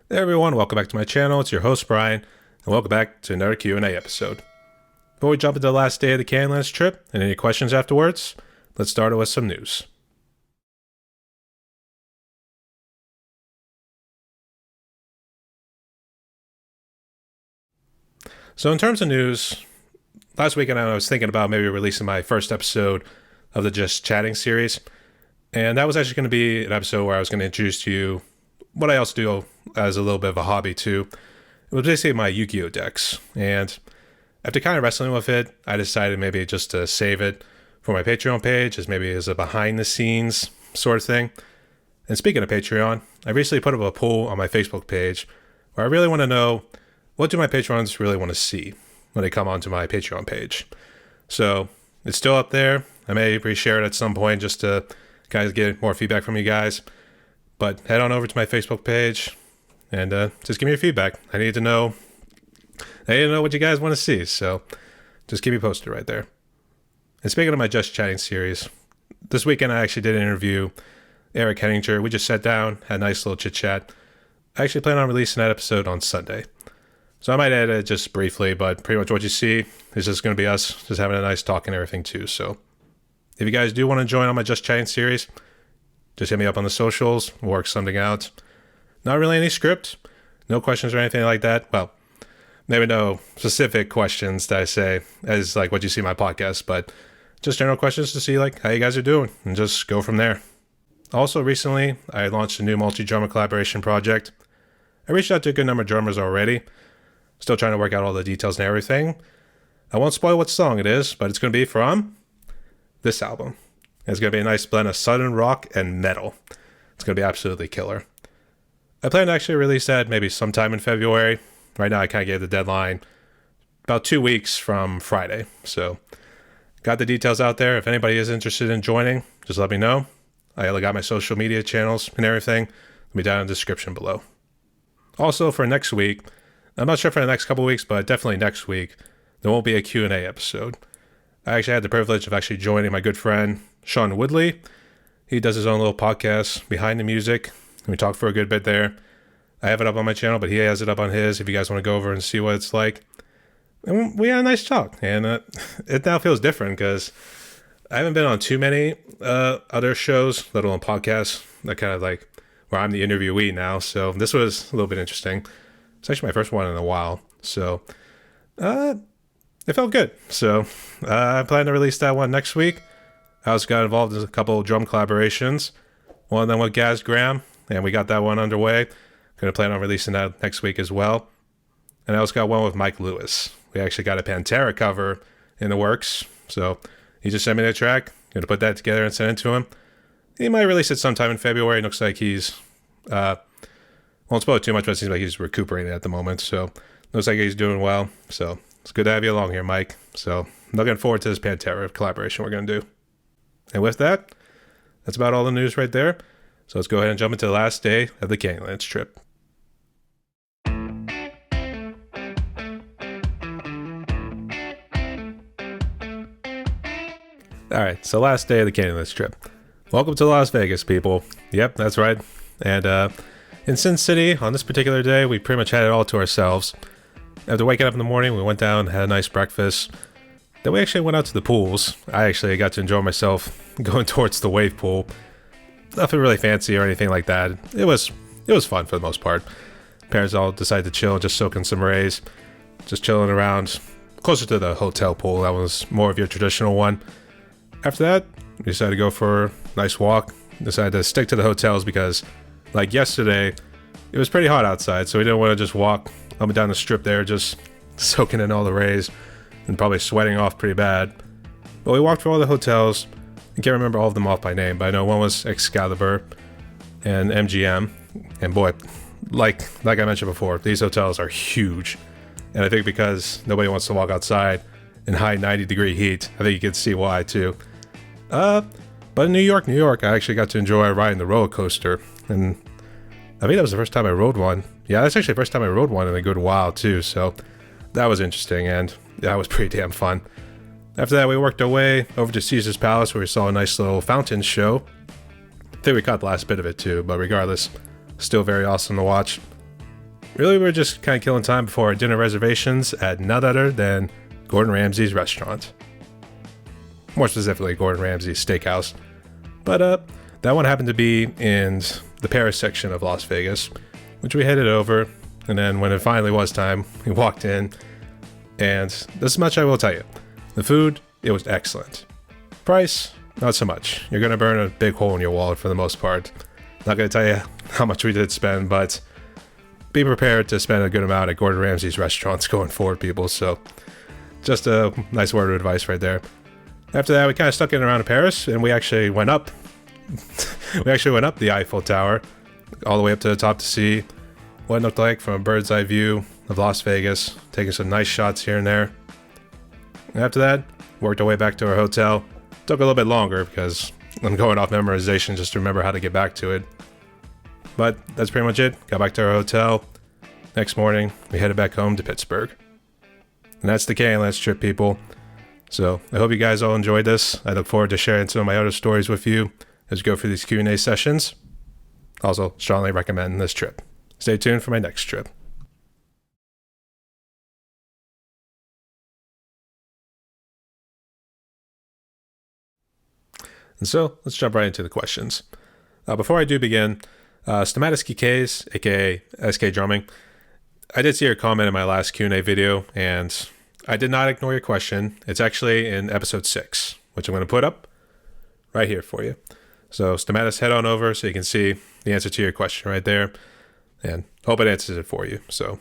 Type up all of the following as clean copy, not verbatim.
Hey everyone, welcome back to my channel. It's your host Brian, and welcome back to another Q&A episode. Before we jump into the last day of the Canyonlands trip and any questions afterwards, let's start with some news. So in terms of news, last weekend I was thinking about maybe releasing my first episode of the Just Chatting series, and that was actually going to be an episode where I was going to introduce to you what I also do as a little bit of a hobby too. It was basically my Yu-Gi-Oh decks, and after kind of wrestling with it, I decided maybe just to save it for my Patreon page as maybe as a behind the scenes sort of thing. And speaking of Patreon, I recently put up a poll on my Facebook page where I really want to know, what do my patrons really want to see when they come onto my Patreon page? So it's still up there. I may reshare it at some point just to kind of get more feedback from you guys. But head on over to my Facebook page and just give me your feedback. I need to know what you guys want to see. So just keep me posted right there. And speaking of my Just Chatting series, this weekend I actually did an interview Eric Henninger. We just sat down, had a nice little chit chat. I actually plan on releasing that episode on Sunday. So I might edit it just briefly, but pretty much what you see is just going to be us just having a nice talk and everything too. So if you guys do want to join on my Just Chatting series, just hit me up on the socials. We'll work something out. Not really any script, no questions or anything like that. Well, maybe no specific questions that I say as like what you see in my podcast, but just general questions to see like how you guys are doing and just go from there. Also recently, I launched a new multi-drummer collaboration project. I reached out to a good number of drummers already. Still trying to work out all the details and everything. I won't spoil what song it is, but it's going to be from this album. It's going to be a nice blend of southern rock and metal. It's going to be absolutely killer. I plan to actually release that maybe sometime in February. Right now I kind of gave the deadline about 2 weeks from Friday. So got the details out there. If anybody is interested in joining, just let me know. I got my social media channels and everything. It'll be down in the description below. Also for next week, I'm not sure for the next couple weeks, but definitely next week, there won't be a Q&A episode. I actually had the privilege of actually joining my good friend, Sean Woodley. He does his own little podcast, Behind the Music. We talked for a good bit there. I have it up on my channel, but he has it up on his if you guys want to go over and see what it's like. And we had a nice talk, and it now feels different because I haven't been on too many other shows, let alone podcasts, that kind of like where I'm the interviewee now. So this was a little bit interesting. It's actually my first one in a while. So it felt good. So I plan to release that one next week. I also got involved in a couple of drum collaborations. One of them with Gaz Graham, and we got that one underway. Going to plan on releasing that next week as well. And I also got one with Mike Lewis. We actually got a Pantera cover in the works. So he just sent me the track. Going to put that together and send it to him. He might release it sometime in February. It looks like he's, won't spoil it too much, but it seems like he's recuperating at the moment. So looks like he's doing well. So it's good to have you along here, Mike. So I'm looking forward to this Pantera collaboration we're going to do. And with that, that's about all the news right there. So let's go ahead and jump into the last day of the Canyonlands trip. Alright, so last day of the Canyonlands trip. Welcome to Las Vegas, people. Yep, that's right. And in Sin City, on this particular day, we pretty much had it all to ourselves. After waking up in the morning, we went down, had a nice breakfast. Then we actually went out to the pools. I actually got to enjoy myself going towards the wave pool. Nothing really fancy or anything like that. It was fun for the most part. Parents all decided to chill, just soak in some rays. Just chilling around closer to the hotel pool. That was more of your traditional one. After that, we decided to go for a nice walk. Decided to stick to the hotels because, like yesterday, it was pretty hot outside. So we didn't want to just walk up and down the strip there, just soaking in all the rays and probably sweating off pretty bad. But we walked through all the hotels. I can't remember all of them off by name, but I know one was Excalibur and MGM. And boy, like I mentioned before, these hotels are huge. And I think because nobody wants to walk outside in high 90-degree heat, I think you can see why too. But in New York, I actually got to enjoy riding the roller coaster. And I think that was the first time I rode one. Yeah, that's actually the first time I rode one in a good while too. So that was interesting, and that was pretty damn fun. After that, we worked our way over to Caesar's Palace, where we saw a nice little fountain show. I think we caught the last bit of it too, but regardless, still very awesome to watch. Really, we were just kind of killing time before our dinner reservations at none other than Gordon Ramsay's restaurant. More specifically, Gordon Ramsay's steakhouse. But that one happened to be in the Paris section of Las Vegas, which we headed over. And then when it finally was time, we walked in. And this much I will tell you. The food, it was excellent. Price, not so much. You're going to burn a big hole in your wallet for the most part. Not going to tell you how much we did spend, but be prepared to spend a good amount at Gordon Ramsay's restaurants going forward, people. So just a nice word of advice right there. After that, we kind of stuck in around in Paris, and we actually went up. The Eiffel Tower, all the way up to the top to see what it looked like from a bird's eye view of Las Vegas, taking some nice shots here and there. And after that, worked our way back to our hotel. Took a little bit longer because I'm going off memorization just to remember how to get back to it. But that's pretty much it. Got back to our hotel. Next morning, we headed back home to Pittsburgh. And that's the KLS trip, people. So I hope you guys all enjoyed this. I look forward to sharing some of my other stories with you as we go through these Q&A sessions. Also, strongly recommend this trip. Stay tuned for my next trip. And so, let's jump right into the questions. Before I do begin, Stamatis Kikes, aka SK Drumming, I did see your comment in my last Q&A video, and I did not ignore your question. It's actually in episode 6, which I'm going to put up right here for you. So, Stamatis, head on over so you can see the answer to your question right there, and hope it answers it for you. So,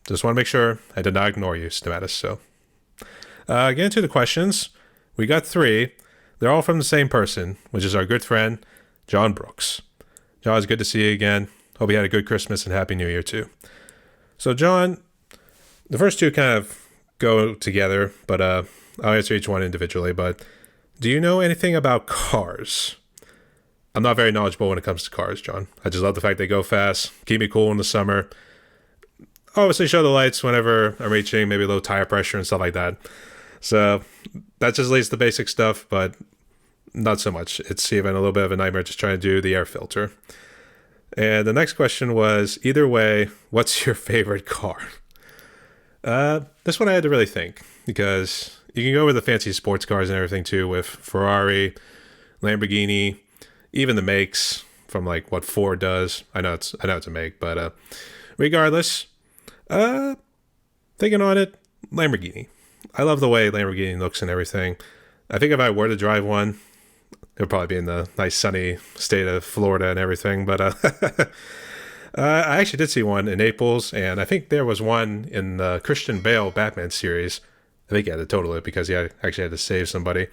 just want to make sure I did not ignore you, Stamatis. So, get into the questions. We got 3. They're all from the same person, which is our good friend, John Brooks. John, it's good to see you again. Hope you had a good Christmas and Happy New Year, too. So, John, the first 2 kind of go together, but I'll answer each one individually. But do you know anything about cars? I'm not very knowledgeable when it comes to cars, John. I just love the fact they go fast, keep me cool in the summer. Obviously, show the lights whenever I'm reaching maybe low tire pressure and stuff like that. So that's just at least the basic stuff, but not so much. It's even a little bit of a nightmare just trying to do the air filter. And the next question was, either way, what's your favorite car? This one I had to really think, because you can go with the fancy sports cars and everything too, with Ferrari, Lamborghini, even the makes from like what Ford does. I know it's a make, but regardless, thinking on it, Lamborghini. I love the way Lamborghini looks and everything. I think if I were to drive one, it would probably be in the nice sunny state of Florida and everything. But I actually did see one in Naples, and I think there was one in the Christian Bale Batman series. I think he had to total it because he actually had to save somebody.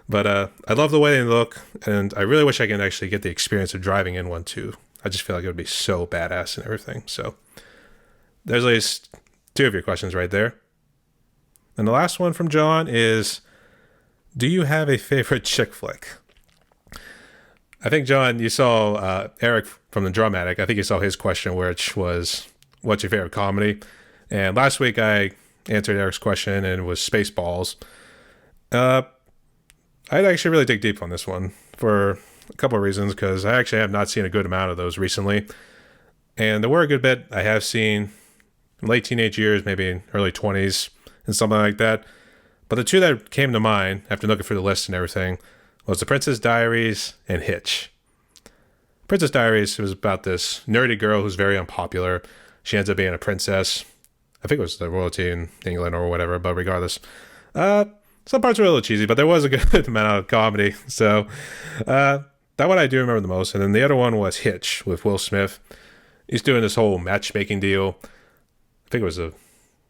But I love the way they look, and I really wish I could actually get the experience of driving in one too. I just feel like it would be so badass and everything. So there's at least 2 of your questions right there. And the last one from John is, do you have a favorite chick flick? I think, John, you saw Eric from the Dramatic. I think you saw his question, which was, what's your favorite comedy? And last week I answered Eric's question, and it was Spaceballs. I'd actually really dig deep on this one for a couple of reasons, because I actually have not seen a good amount of those recently. And there were a good bit I have seen in late teenage years, maybe in early 20s, and something like that. But the 2 that came to mind after looking through the list and everything was The Princess Diaries and Hitch. Princess Diaries was about this nerdy girl who's very unpopular. She ends up being a princess. I think it was the royalty in England or whatever, but regardless. Some parts were a little cheesy, but there was a good amount of comedy. So that one I do remember the most. And then the other one was Hitch with Will Smith. He's doing this whole matchmaking deal. I think it was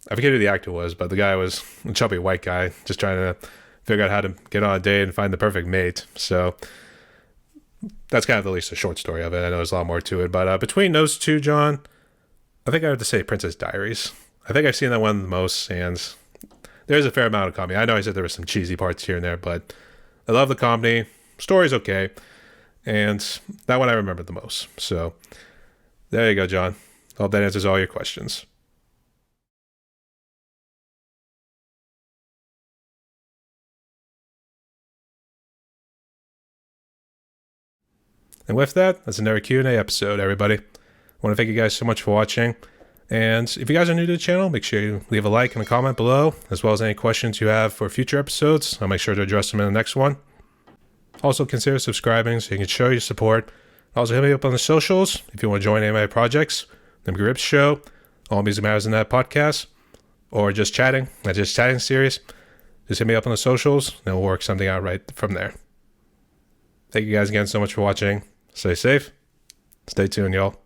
I forget who the actor was, but the guy was a chubby white guy just trying to figure out how to get on a date and find the perfect mate. So that's kind of at least a short story of it. I know there's a lot more to it. But between those 2, John, I think I have to say Princess Diaries. I think I've seen that one the most, and there's a fair amount of comedy. I know I said there were some cheesy parts here and there, but I love the comedy. Story's okay. And that one I remember the most. So there you go, John. Hope that answers all your questions. And with that, that's another Q&A episode, everybody. I want to thank you guys so much for watching. And if you guys are new to the channel, make sure you leave a like and a comment below, as well as any questions you have for future episodes. I'll make sure to address them in the next one. Also, consider subscribing so you can show your support. Also, hit me up on the socials if you want to join any of my projects. The Grips Show, All Music Matters in That podcast, or Just Chatting, that Just Chatting series. Just hit me up on the socials, and we'll work something out right from there. Thank you guys again so much for watching. Stay safe. Stay tuned, y'all.